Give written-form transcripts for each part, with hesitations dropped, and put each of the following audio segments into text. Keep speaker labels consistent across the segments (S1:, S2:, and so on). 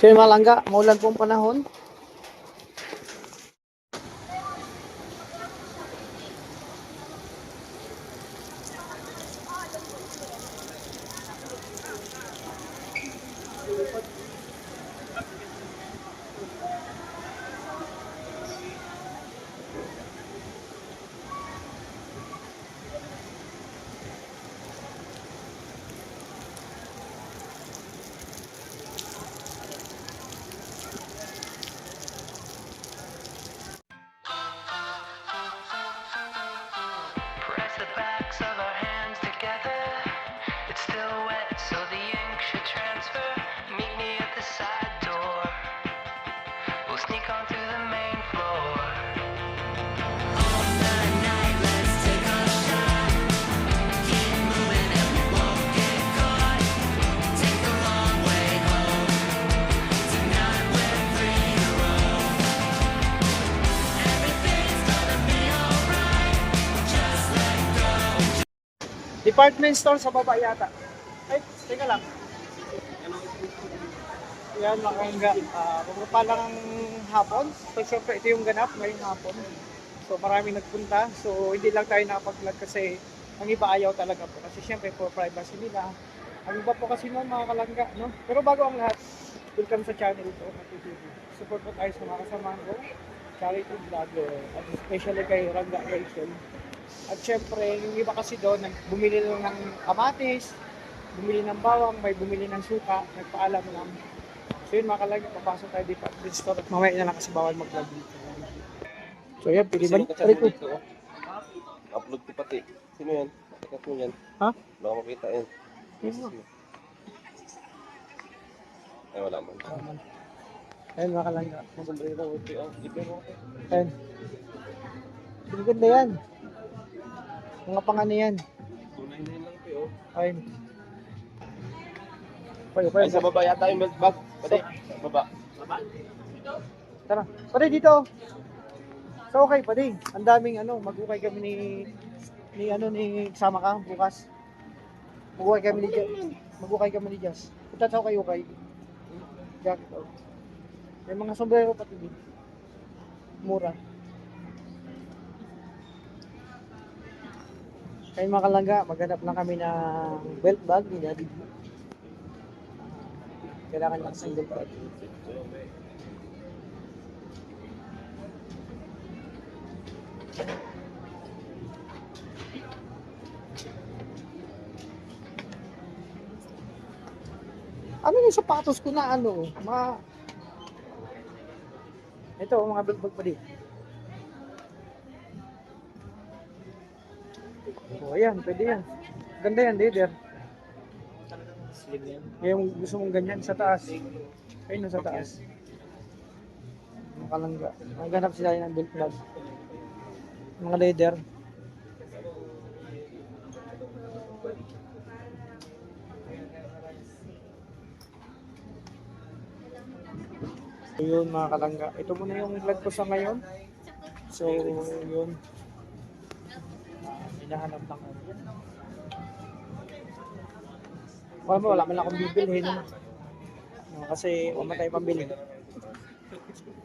S1: So yung malangga, maulan pong panahon.
S2: Press the backs of our hands together. It's still wet, so the ink should transfer. Meet me at the side door. We'll sneak onto the main floor. All night, let's take a shot. Keep moving and we won't get caught. Take the long way home. Tonight we're free to roam. Everything's gonna be alright. Just let go.
S1: Department store sa baba yata. Ay, teka lang. Yan, makangga. Pagpapalang hapon. So, syempre, ito yung ganap ngayong hapon. So, maraming nagpunta. So, hindi lang tayo nakapag-vlog kasi ang iba ayaw talaga po. Kasi syempre, for privacy nila. Ang iba po kasi no, mga kalangga, no? Pero bago ang lahat, welcome sa channel ito, Mati TV. Support po tayo sa mga kasamahan ko, charity vlogger, at especially kay Rangga Rachel. At syempre, yung iba kasi doon, bumili lang ng kamatis, bumili ng bawang, may bumili ng suka, nagpaalam lang. So yun, mga kalangga, papasok tayo dito at store. Mamaya na lang kasi bawal mag-vlog dito. So yan, pili ba?
S3: Upload ko pati. Sino yan? Takat mo yan.
S1: Ha?
S3: Baka makita yan.
S1: Yun.
S3: Ay, wala man.
S1: Ayun, mga kalangga.
S3: Sombrero, okay. Oh, ito mo.
S1: Ayun. Ang ganda yan. Mga pangano yan.
S3: 299 lang po, oh.
S1: Ayun. Okay.
S3: Ay, sa baba yata yung bag. Pati, sa baba.
S1: Tara. Pwede dito. So okay, pwede. Ang daming mag-ukay kami ni kasama ka bukas. Mag-ukay kami ni Jazz. Punta sa ukay. Jacket out. May mga sombrero pati din. Mura. Kaya mga kalangga, maghanap lang kami ng belt bag ni Daddy. Kailangan lang sa belt bag. Ano yung sapatos ko na ito, mga belt bag pa din. Oh, ayan, pwede yan. Ganda yan, leather. Yung gusto mong ganyan sa taas. Ayun sa taas. Makalangga. Maghanap sila ng belt bag. Mga leather. So yun mga kalangga. Ito muna yung vlog ko sa ngayon. So yun. Hinahanap lang ako. Wala man akong bibilhin. Kasi wala tayo pambili.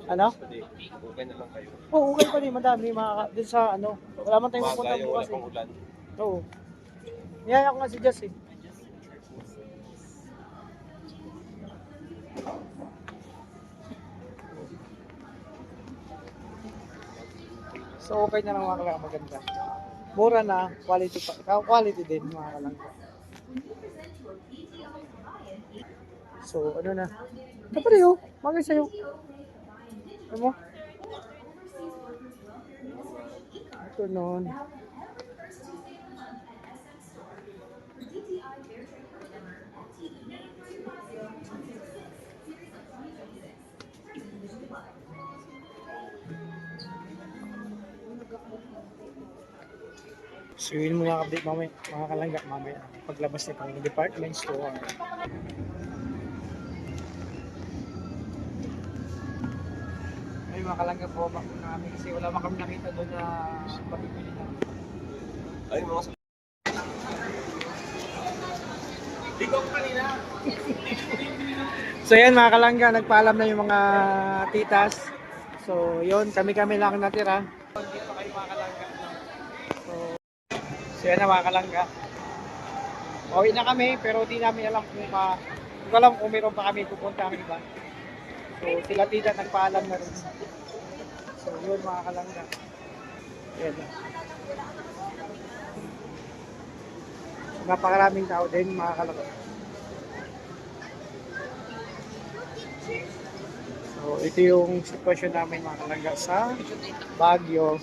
S1: Ano?
S3: Okay na lang kayo.
S1: Oo, okay pa rin. Madami. Dun sa wala man tayong pupunta
S3: Yung wala
S1: bukas
S3: pang ulan.
S1: Oo. Niyaya ko nga si Jess eh. So okay na lang mga kalangga, maganda. Mura na, quality din mga kalangga. So ano na. Kapag yun, magay sa'yo. Ano mo? Ito noon. So yun muna update mamaya, mga kalangga mamaya. Paglabas nito ng department store. Ay mga kalangga po ba namin kasi wala man kami nakita doon na mabibili na.
S3: Ay, mga
S1: So yan mga kalangga, nagpaalam na yung mga titas. So yun, kami-kami lang natira. Dito kayo mga kalangga. So yan na mga kalangga. Uwi na kami, pero di namin alam kung hindi ko alam kung meron pa kami pupunta ang iba. So sila tita nagpaalam na rin. So yun mga kalangga. Yan. So, napakaraming tao din mga kalangga. So ito yung sitwasyon namin mga kalangga sa Baguio.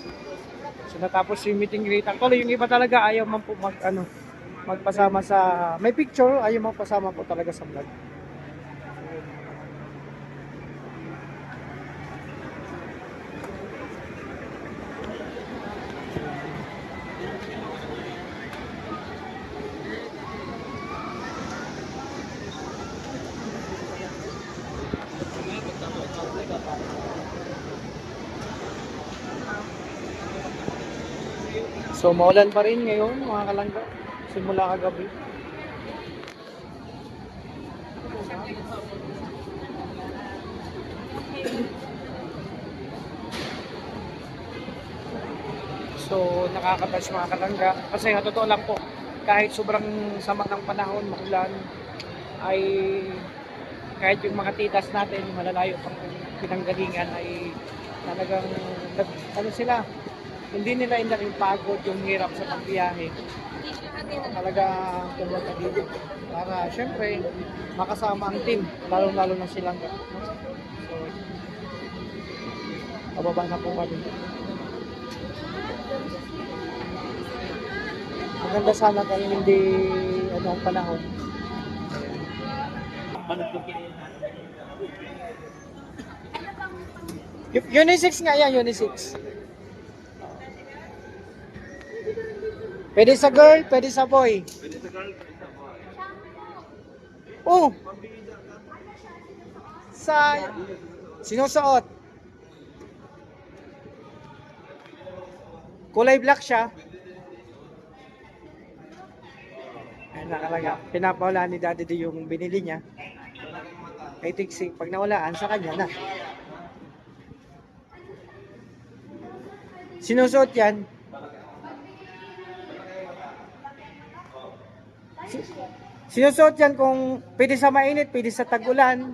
S1: So natapos yung meeting greet. Actually yung iba talaga ayaw man po magpasama sa may picture, ayaw magpasama po talaga sa vlog. So maulan pa rin ngayon mga kalangga, simula kagabi. So nakaka-touch mga kalangga kasi totoo lang po, kahit sobrang sama ng panahon, maulan, ay kahit yung mga titas natin malalayo pang pinanggalingan ay talagang ano sila, hindi nila yung pagod, yung hirap sa pagbiyahe. Talaga pumunta dito para syempre makasama ang team, lalo na silang. So, pababa na po kami. Maganda sana kung hindi ang panahon. Unisex nga yan, unisex. Pwede sa girl, pwede sa boy.
S3: Pwede sa girl, pwede sa boy.
S1: Oh. Sa sinusuot. Kulay black siya. Ayan na talaga. Pinapawala ni Daddy D yung binili niya. Kay Tixie, pag nawalaan sa kanya na. Sinusuot yan. Sinusuot yan kung pwede sa mainit, pwede sa tag-ulan.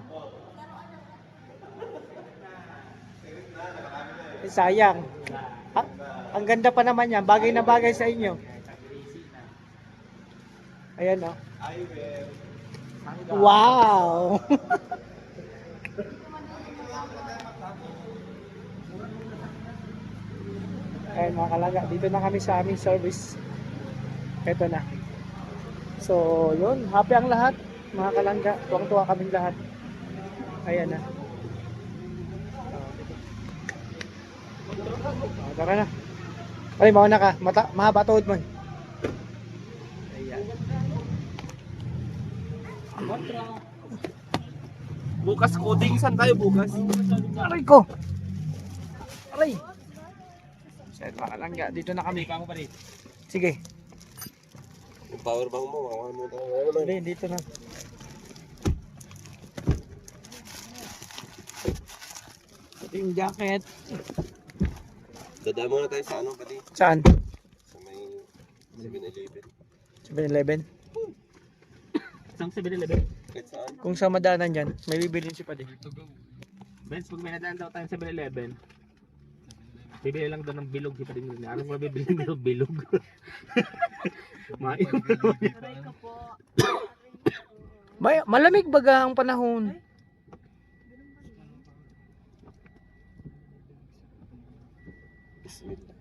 S1: Sayang. Ang ganda pa naman yan. Bagay na bagay sa inyo. Ayan o. Wow! Ayan mga kalaga. Dito na kami sa aming service. Ito na. So, yun. Happy ang lahat, mga kalangga. Tuwang-tuwa kaming lahat. Ayan na. Tara na. Ay, mauna ka. Mahaba tuhod mo. Ayan.
S3: Bukas coding, saan tayo bukas?
S1: Aray ko! Aray! So, mga kalangga. Dito na kami. Sige.
S3: Yung power bank mo, makawan mo tayo.
S1: Hindi, dito na. Ito yung jacket.
S3: Dadaan muna tayo sa ano, pati?
S1: Saan?
S3: Sa may 7-Eleven.
S1: 7-Eleven.
S4: Isang 7-Eleven.
S3: Kahit saan.
S1: Kung sa madaanan dyan, may bibilin si Padi.
S4: Benz, pag may nadaan daw tayong 7-Eleven, bibili lang daw ng bilog. Kita din nila. Anong mga bibili nila bilog?
S1: Malamig baga ang panahon.
S3: Bismillah.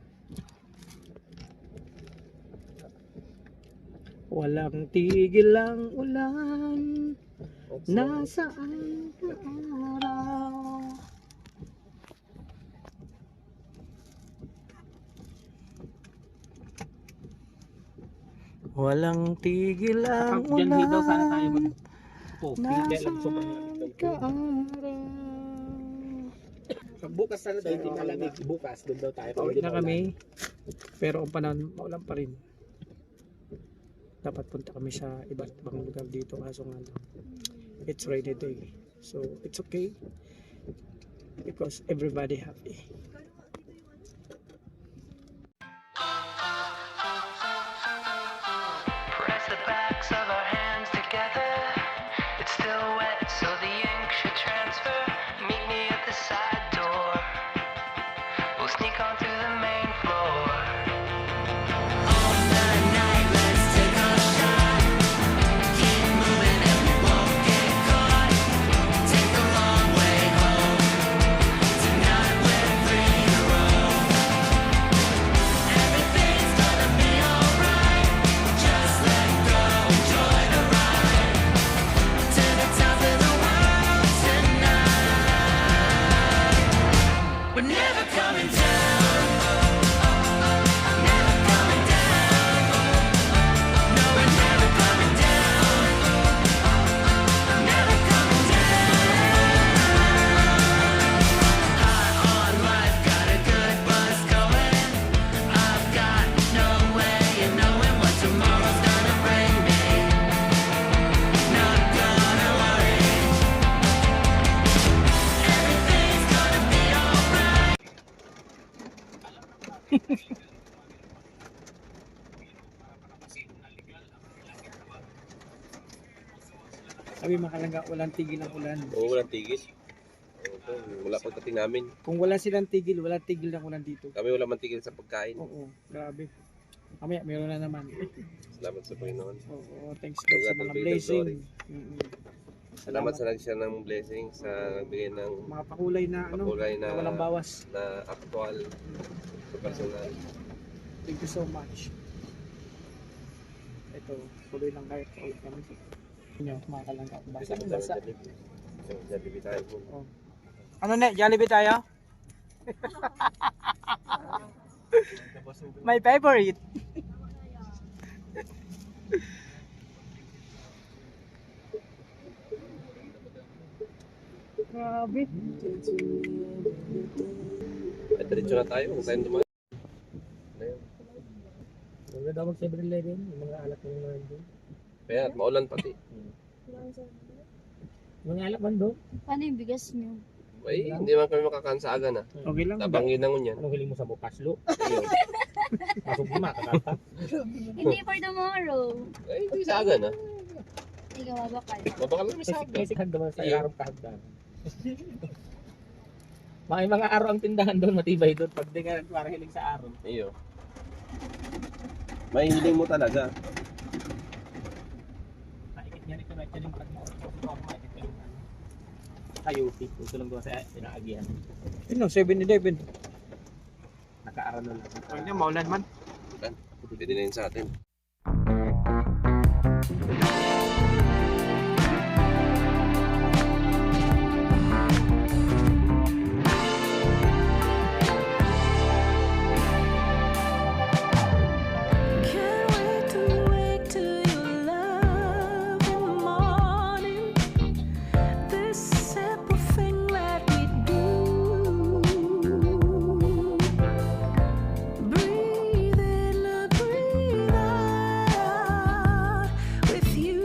S1: Walang tigil ang ulan. Nasaan ka araw? Walang tigil ang
S4: Diyan
S1: ulan.
S4: daw sana tayo Hindi alam ko ba
S1: Nasaan ka araw?
S4: bukas sana daw hindi malamig. Bukas doon daw tayo.
S1: Pauwi na kami. Pero ang panahon, maulan pa rin. dapat punta kami sa iba't ibang lugar dito kaso nga lang, it's rainy day. So it's okay because everybody happy.
S2: Press the backs of our hands together. It's still wet, so the ink should transfer. Meet me at the side door. We'll sneak onto the main floor. On the night, let's take a shot. Keep moving and we won't get caught. Take the long way home. Tonight we're free to roam. Everything's gonna be alright. Just let go, enjoy the ride. To the top of the world tonight. We're never coming down. Never coming down. No, we're never coming down. Never coming down. High on life, got a good buzz going. I've got no way of knowing what tomorrow's gonna bring me. Not gonna worry. Everything's gonna be alright.
S1: Sabi makalangga, walang tigil ang ulan.
S3: Oo, walang tigil. Oo, wala pagdating namin.
S1: Kung wala silang tigil, walang tigil ng ulan dito.
S3: Kami wala man tigil sa pagkain.
S1: Oo, grabe. Mamaya, meron na naman.
S3: Salamat sa Panginoon.
S1: Oo, thanks God sa mga blessing. Mm-mm.
S3: Salamat sa nagsiya ng blessing, sa nagbigay ng
S1: Mga pakulay na ano,
S3: pakulay
S1: na walang bawas.
S3: na actual, personal.
S1: Thank you so much. Ito, tuloy lang kayo. Ulit kami. Inyo, mga kalangga. Basa ng basa.
S3: Jollibee tayo po.
S1: Oh. Ano na, Jollibee tayo? My favorite. Grabe.
S3: Ay, diretso na tayo. Kung tayo dumaan. Ano yun?
S4: Huwag na daw mag 7-Eleven, yung mga alak ng mga doon.
S3: Kaya at maulan pati.
S4: Mga alak man doon.
S5: Paano yung bigas nyo?
S3: Ay, hindi man kami makakansaagan na.
S1: Okay lang.
S3: Tabangin na ngun yan.
S4: Anong hiling mo sa bukaslo?
S3: Ayun.
S4: Pasok di makakanta.
S5: Hindi for tomorrow.
S3: Ay, hindi sa aga na.
S5: Ikaw babakal.
S3: Mabakal namin sa aga.
S4: May sikhand naman sa
S3: Iyo.
S4: araw kahagdan. Mga araw ang tindahan doon, matibay doon. Pag di ka para hiling sa araw.
S3: Iyo. May hiling mo talaga.
S4: Naikit niya rin ko na ito yung Ayuti. Gusto lang doon sa pinaagihan.
S1: Yun, 7-Eleven.
S4: Naka-aral na lang.
S1: Ayun na, maulan man.
S3: Pwede na yun sa atin.
S6: Can't wait to wake to your love in the morning. This simple thing that we do. Breathe in, breathe out with you.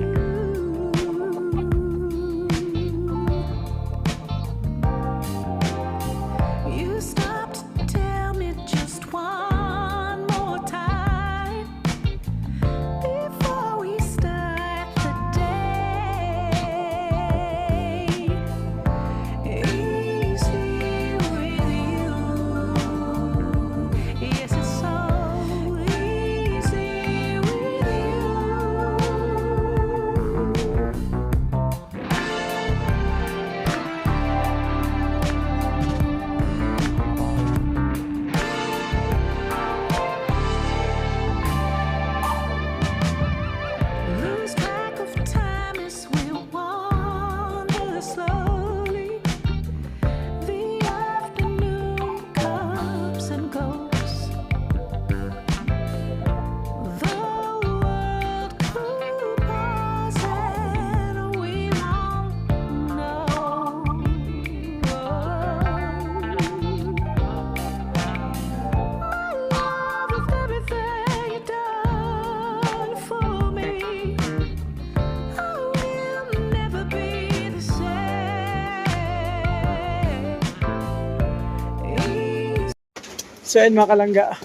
S1: So ayun mga kalangga.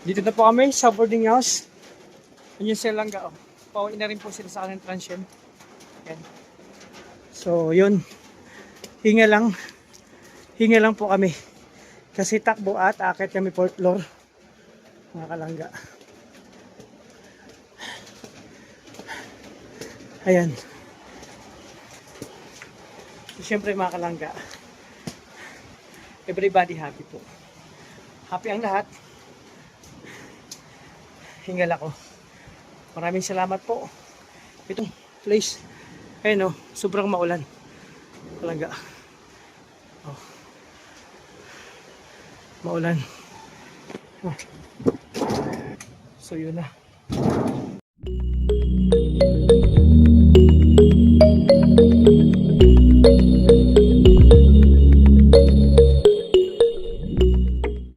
S1: Dito na po kami sa boarding house. Ayun sila langga. Oh. Pauwi na rin po sila sa kanilang transient. Yan. So yun. Hinga lang po kami. Kasi takbo at akit kami 4th floor. Mga kalangga. Ayan. So, syempre mga kalangga. Everybody happy po. Happy ang lahat. Hingal ako. Maraming salamat po. Itong place. Ayun o. Sobrang maulan. Kalangga. Oh. Maulan. Ah. So yun na.